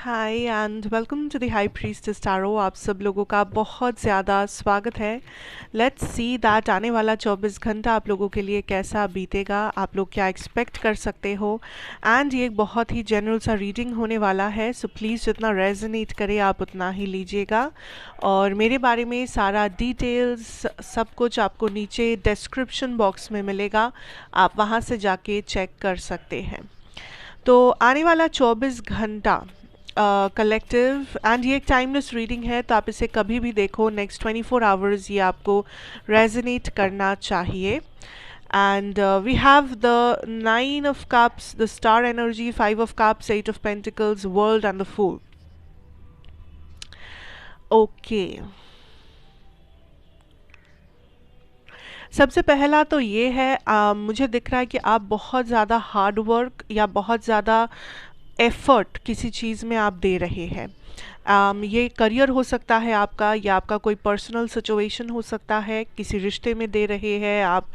Hi and welcome to the high priestess tarot. आप सब लोगों का बहुत ज़्यादा स्वागत है। लेट्स सी दैट आने वाला 24 घंटा आप लोगों के लिए कैसा बीतेगा, आप लोग क्या एक्सपेक्ट कर सकते हो। एंड ये एक बहुत ही जनरल सा रीडिंग होने वाला है, सो प्लीज़ जितना रेजोनेट करे आप उतना ही लीजिएगा। और मेरे बारे में सारा डिटेल्स सब कुछ आपको नीचे डिस्क्रिप्शन बॉक्स में मिलेगा, आप वहाँ से जाके चेक कर सकते हैं। तो आने वाला 24 घंटा कलेक्टिव एंड ये एक टाइमलेस रीडिंग है, तो आप इसे कभी भी देखो, नेक्स्ट 24 आवर्स ये आपको रेजोनेट करना चाहिए। And we have the 9 of cups, the star energy, 5 of cups, 8 of pentacles, world and the fool. Okay, सबसे पहला तो ये है, मुझे दिख रहा है कि आप बहुत ज़्यादा हार्ड वर्क या बहुत ज़्यादा एफर्ट किसी चीज़ में आप दे रहे हैं। ये करियर हो सकता है आपका, या आपका कोई पर्सनल सिचुएशन हो सकता है, किसी रिश्ते में दे रहे हैं आप।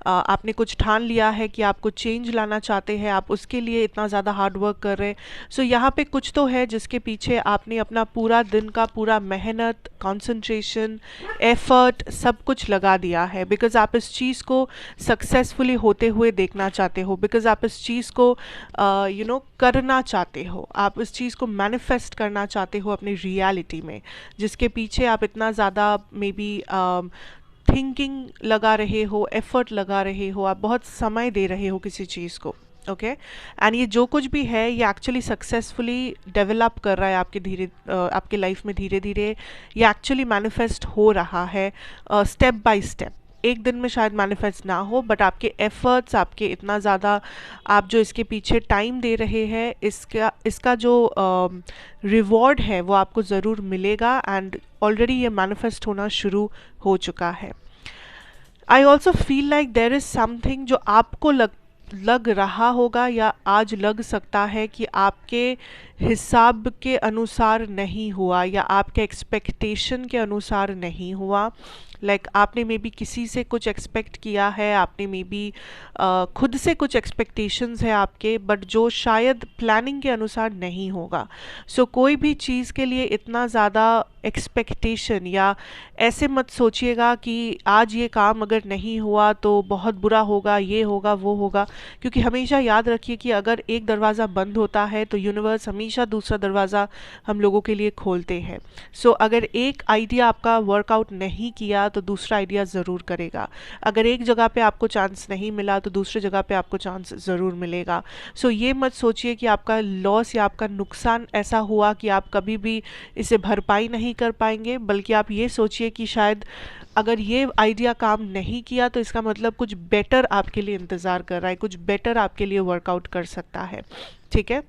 आपने कुछ ठान लिया है कि आपको चेंज लाना चाहते हैं, आप उसके लिए इतना ज़्यादा हार्ड वर्क कर रहे हैं। सो यहाँ पे कुछ तो है जिसके पीछे आपने अपना पूरा दिन का पूरा मेहनत, कंसंट्रेशन, एफर्ट सब कुछ लगा दिया है, बिकॉज आप इस चीज़ को सक्सेसफुली होते हुए देखना चाहते हो, बिकॉज आप इस चीज़ को करना चाहते हो, आप इस चीज़ को मैनिफेस्ट करना चाहते हो अपनी रियलिटी में, जिसके पीछे आप इतना ज़्यादा मे बी थिंकिंग लगा रहे हो, एफर्ट लगा रहे हो, आप बहुत समय दे रहे हो किसी चीज़ को। ओके, एंड ये जो कुछ भी है ये एक्चुअली सक्सेसफुली डेवलप कर रहा है आपके लाइफ में, धीरे धीरे ये एक्चुअली मैनिफेस्ट हो रहा है, स्टेप बाय स्टेप। एक दिन में शायद मैनिफेस्ट ना हो, बट आपके एफर्ट्स, आपके इतना ज़्यादा आप जो इसके पीछे टाइम दे रहे हैं, इसका जो रिवॉर्ड है वो आपको ज़रूर मिलेगा। एंड ऑलरेडी ये मैनिफेस्ट होना शुरू हो चुका है। I also feel like there is something जो आपको लग रहा होगा या आज लग सकता है कि आपके हिसाब के अनुसार नहीं हुआ या आपके एक्सपेक्टेशन के अनुसार नहीं हुआ। लाइक आपने मे बी किसी से कुछ एक्सपेक्ट किया है, आपने मे बी खुद से कुछ एक्सपेक्टेशंस है आपके, बट जो शायद प्लानिंग के अनुसार नहीं होगा। सो कोई भी चीज़ के लिए इतना ज़्यादा एक्सपेक्टेशन, या ऐसे मत सोचिएगा कि आज ये काम अगर नहीं हुआ तो बहुत बुरा होगा, ये होगा वो होगा, क्योंकि हमेशा याद रखिए कि अगर एक दरवाज़ा बंद होता है तो यूनिवर्स हमेशा दूसरा दरवाज़ा हम लोगों के लिए खोलते हैं। सो अगर एक आइडिया आपका वर्कआउट नहीं किया तो दूसरा आइडिया ज़रूर करेगा। अगर एक जगह पे आपको चांस नहीं मिला तो दूसरी जगह पे आपको चांस ज़रूर मिलेगा। सो ये मत सोचिए कि आपका लॉस या आपका नुकसान ऐसा हुआ कि आप कभी भी इसे भरपाई नहीं कर पाएंगे, बल्कि आप ये सोचिए कि शायद अगर ये आइडिया काम नहीं किया तो इसका मतलब कुछ बेटर आपके लिए इंतज़ार कर रहा है, कुछ बेटर आपके लिए वर्कआउट कर सकता है। ठीक है,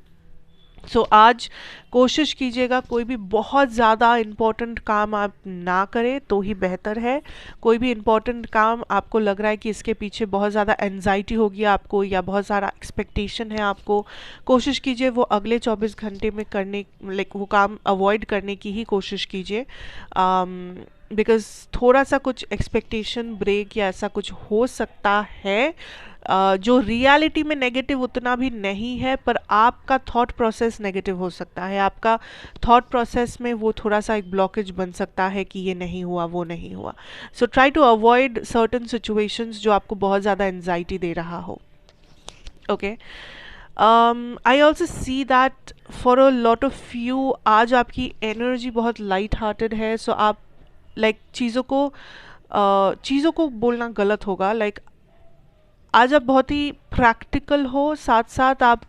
सो आज कोशिश कीजिएगा कोई भी बहुत ज़्यादा इम्पोर्टेंट काम आप ना करें तो ही बेहतर है। कोई भी इम्पोर्टेंट काम आपको लग रहा है कि इसके पीछे बहुत ज़्यादा एंजाइटी होगी आपको, या बहुत सारा एक्सपेक्टेशन है आपको, कोशिश कीजिए वो अगले 24 घंटे में करने, लाइक वो काम अवॉइड करने की ही कोशिश कीजिए। बिकॉज़ थोड़ा सा कुछ एक्सपेक्टेशन ब्रेक या ऐसा कुछ हो सकता है, जो रियलिटी में नेगेटिव उतना भी नहीं है, पर आपका थॉट प्रोसेस नेगेटिव हो सकता है, आपका थॉट प्रोसेस में वो थोड़ा सा एक ब्लॉकेज बन सकता है कि ये नहीं हुआ वो नहीं हुआ। So try to avoid certain situations जो आपको बहुत ज़्यादा एंजाइटी दे रहा हो। Okay, I also see that for a lot of you आज आपकी एनर्जी बहुत लाइट हार्टेड है। सो आप लाइक चीज़ों को बोलना गलत होगा, लाइक आज आप बहुत ही प्रैक्टिकल हो, साथ साथ आप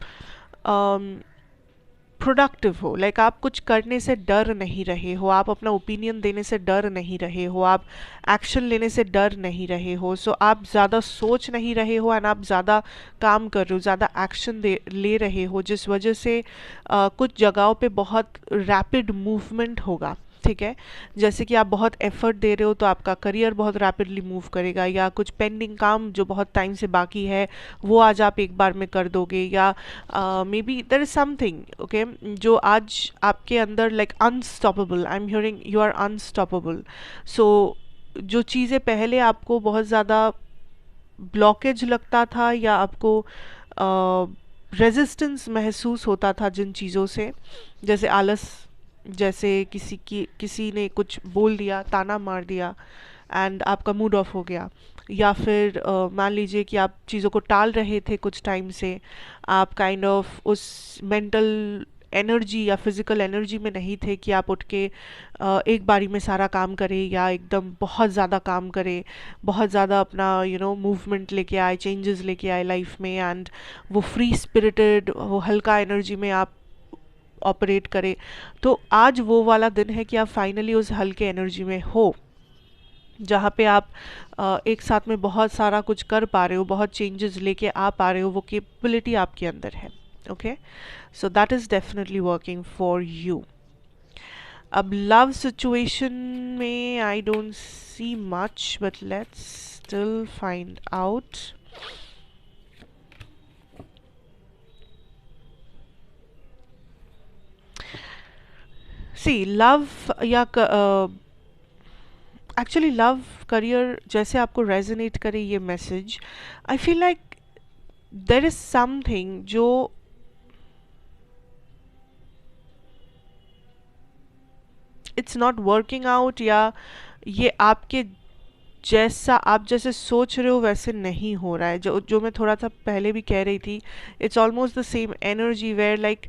प्रोडक्टिव हो। लाइक आप कुछ करने से डर नहीं रहे हो, आप अपना ओपिनियन देने से डर नहीं रहे हो, आप एक्शन लेने से डर नहीं रहे हो। सो आप ज़्यादा सोच नहीं रहे हो एंड आप ज़्यादा काम कर रहे हो, ज़्यादा एक्शन ले रहे हो, जिस वजह से कुछ जगहों पे बहुत रैपिड मूवमेंट होगा। ठीक है, जैसे कि आप बहुत एफर्ट दे रहे हो तो आपका करियर बहुत रैपिडली मूव करेगा, या कुछ पेंडिंग काम जो बहुत टाइम से बाकी है वो आज आप एक बार में कर दोगे, या maybe there is something okay जो आज आपके अंदर like unstoppable, I am hearing you are unstoppable. So जो चीज़ें पहले आपको बहुत ज़्यादा ब्लॉकेज लगता था या आपको रेजिस्टेंस महसूस होता था जिन चीज़ों से, जैसे आलस, जैसे किसी ने कुछ बोल दिया, ताना मार दिया एंड आपका मूड ऑफ हो गया, या फिर मान लीजिए कि आप चीज़ों को टाल रहे थे कुछ टाइम से, आप काइंड ऑफ उस मेंटल एनर्जी या फिज़िकल एनर्जी में नहीं थे कि आप उठ के एक बारी में सारा काम करें या एकदम बहुत ज़्यादा काम करें, बहुत ज़्यादा अपना मूवमेंट लेके आए, चेंजेस लेके आए लाइफ में, एंड वो फ्री स्पिरिटेड, वो हल्का एनर्जी में आप ऑपरेट करें। तो आज वो वाला दिन है कि आप फाइनली उस हल्के एनर्जी में हो, जहाँ पे आप एक साथ में बहुत सारा कुछ कर पा रहे हो, बहुत चेंजेस लेके आ पा रहे हो, वो कैपेबिलिटी आपके अंदर है। Okay, so that is definitely working for you. अब लव सिचुएशन में I don't see much, but let's still find out. See love या एक्चुअली लव करियर जैसे आपको रेजोनेट करे ये message, I feel like there is something जो it's not working out, या ये आपके जैसा आप जैसे सोच रहे हो वैसे नहीं हो रहा है। जो मैं थोड़ा सा पहले भी कह रही थी, it's almost the same energy where like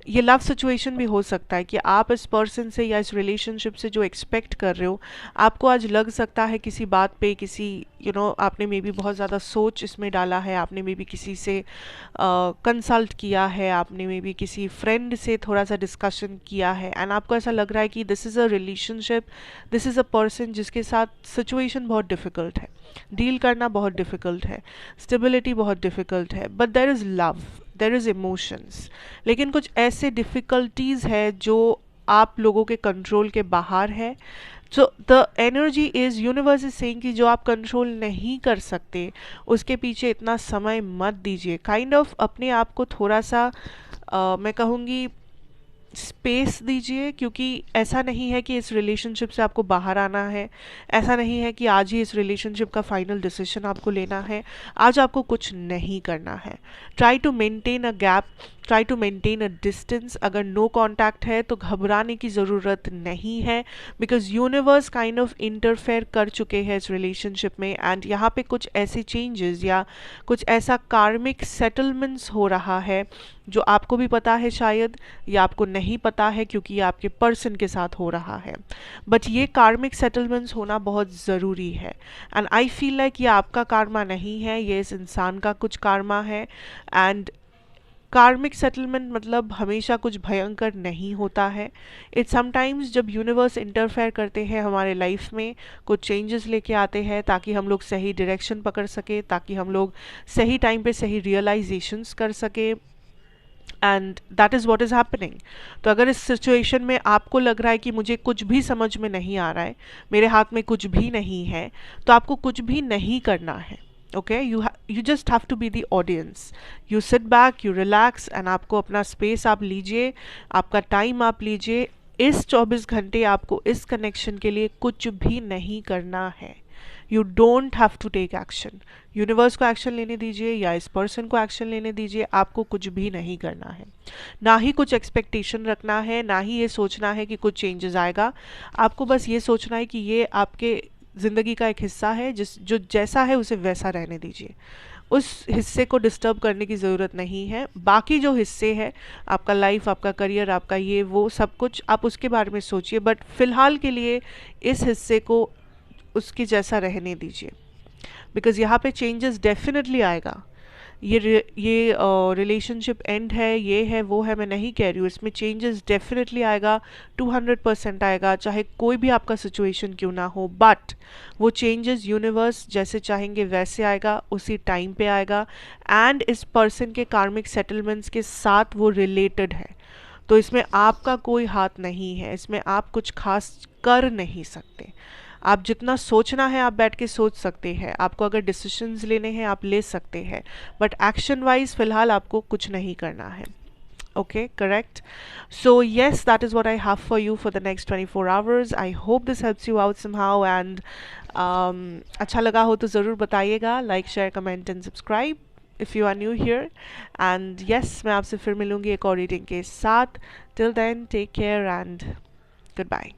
ये लव सिचुएशन भी हो सकता है कि आप इस पर्सन से या इस रिलेशनशिप से जो एक्सपेक्ट कर रहे हो, आपको आज लग सकता है किसी बात पे, किसी आपने मे बी बहुत ज़्यादा सोच इसमें डाला है, आपने मे बी किसी से कंसल्ट किया है, आपने मे बी किसी फ्रेंड से थोड़ा सा डिस्कशन किया है, एंड आपको ऐसा लग रहा है कि this is a relationship, this is a person जिसके साथ सिचुएशन बहुत डिफ़िकल्ट है, डील करना बहुत डिफ़िकल्ट है, स्टेबिलिटी बहुत डिफ़िकल्ट है, but there is love, there is emotions. लेकिन कुछ ऐसे डिफ़िकल्टीज़ है जो आप लोगों के कंट्रोल के बाहर है। So the energy is, universe is saying कि जो आप कंट्रोल नहीं कर सकते उसके पीछे इतना समय मत दीजिए। काइंड ऑफ अपने आप को थोड़ा सा मैं कहूँगी स्पेस दीजिए, क्योंकि ऐसा नहीं है कि इस रिलेशनशिप से आपको बाहर आना है, ऐसा नहीं है कि आज ही इस रिलेशनशिप का फाइनल डिसीजन आपको लेना है, आज आपको कुछ नहीं करना है। Try to maintain a gap, try to maintain a distance. अगर नो कॉन्टैक्ट है तो घबराने की ज़रूरत नहीं है, because universe kind of interfere कर चुके हैं इस रिलेशनशिप में, एंड यहाँ पे कुछ ऐसे चेंजेस या कुछ ऐसा कार्मिक सेटलमेंट्स हो रहा है जो आपको भी पता है शायद, या आपको नहीं पता है क्योंकि ये आपके पर्सन के साथ हो रहा है, बट ये कार्मिक सेटलमेंट्स होना बहुत ज़रूरी है। एंड आई फील लाइक ये आपका कार्मा नहीं है, ये इस इंसान का कुछ कार्मा है। एंड कार्मिक सेटलमेंट मतलब हमेशा कुछ भयंकर नहीं होता है। इट्स समटाइम्स जब यूनिवर्स इंटरफेयर करते हैं हमारे लाइफ में, कुछ चेंजेस लेके आते हैं ताकि हम लोग सही डायरेक्शन पकड़ सके, ताकि हम लोग सही टाइम पे सही रियलाइजेशंस कर सके, and that is what is happening. तो अगर इस सिचुएशन में आपको लग रहा है कि मुझे कुछ भी समझ में नहीं आ रहा है, मेरे हाथ में कुछ भी नहीं है, तो आपको कुछ भी नहीं करना है। Okay, you just have to be the audience, you sit back, you relax, and आपको अपना स्पेस आप लीजिए, आपका टाइम आप लीजिए। इस 24 घंटे आपको इस कनेक्शन के लिए कुछ भी नहीं करना है। You don't have to take action. Universe को एक्शन लेने दीजिए या इस पर्सन को एक्शन लेने दीजिए, आपको कुछ भी नहीं करना है, ना ही कुछ एक्सपेक्टेशन रखना है, ना ही ये सोचना है कि कुछ चेंजेस आएगा। आपको बस ये सोचना है कि ये आपके ज़िंदगी का एक हिस्सा है, जो जैसा है उसे वैसा रहने दीजिए, उस हिस्से को डिस्टर्ब करने की ज़रूरत नहीं है। बाकी जो हिस्से हैं, आपका लाइफ, आपका करियर, आपका ये वो सब कुछ, आप उसके बारे में सोचिए, बट फ़िलहाल के लिए इस हिस्से को उसके जैसा रहने दीजिए, बिकॉज़ यहाँ पे चेंजेस डेफिनेटली आएगा। ये रिलेशनशिप एंड है, ये है वो है, मैं नहीं कह रही हूँ, इसमें चेंजेस डेफिनेटली आएगा, 200% आएगा, चाहे कोई भी आपका सिचुएशन क्यों ना हो, बट वो चेंजेस यूनिवर्स जैसे चाहेंगे वैसे आएगा, उसी टाइम पे आएगा, एंड इस पर्सन के कार्मिक सेटलमेंट्स के साथ वो रिलेटेड है। तो इसमें आपका कोई हाथ नहीं है, इसमें आप कुछ खास कर नहीं सकते। आप जितना सोचना है आप बैठ के सोच सकते हैं, आपको अगर डिसीजंस लेने हैं आप ले सकते हैं, बट एक्शन वाइज फिलहाल आपको कुछ नहीं करना है। Okay, correct. So yes, that is what I have for you for the next 24 hours. I hope this helps you out somehow, and अच्छा लगा हो तो ज़रूर बताइएगा, like share comment and subscribe. If you are new here. And yes, मैं आपसे फिर मिलूंगी एक और रीडिंग के साथ। Till then take care and good bye.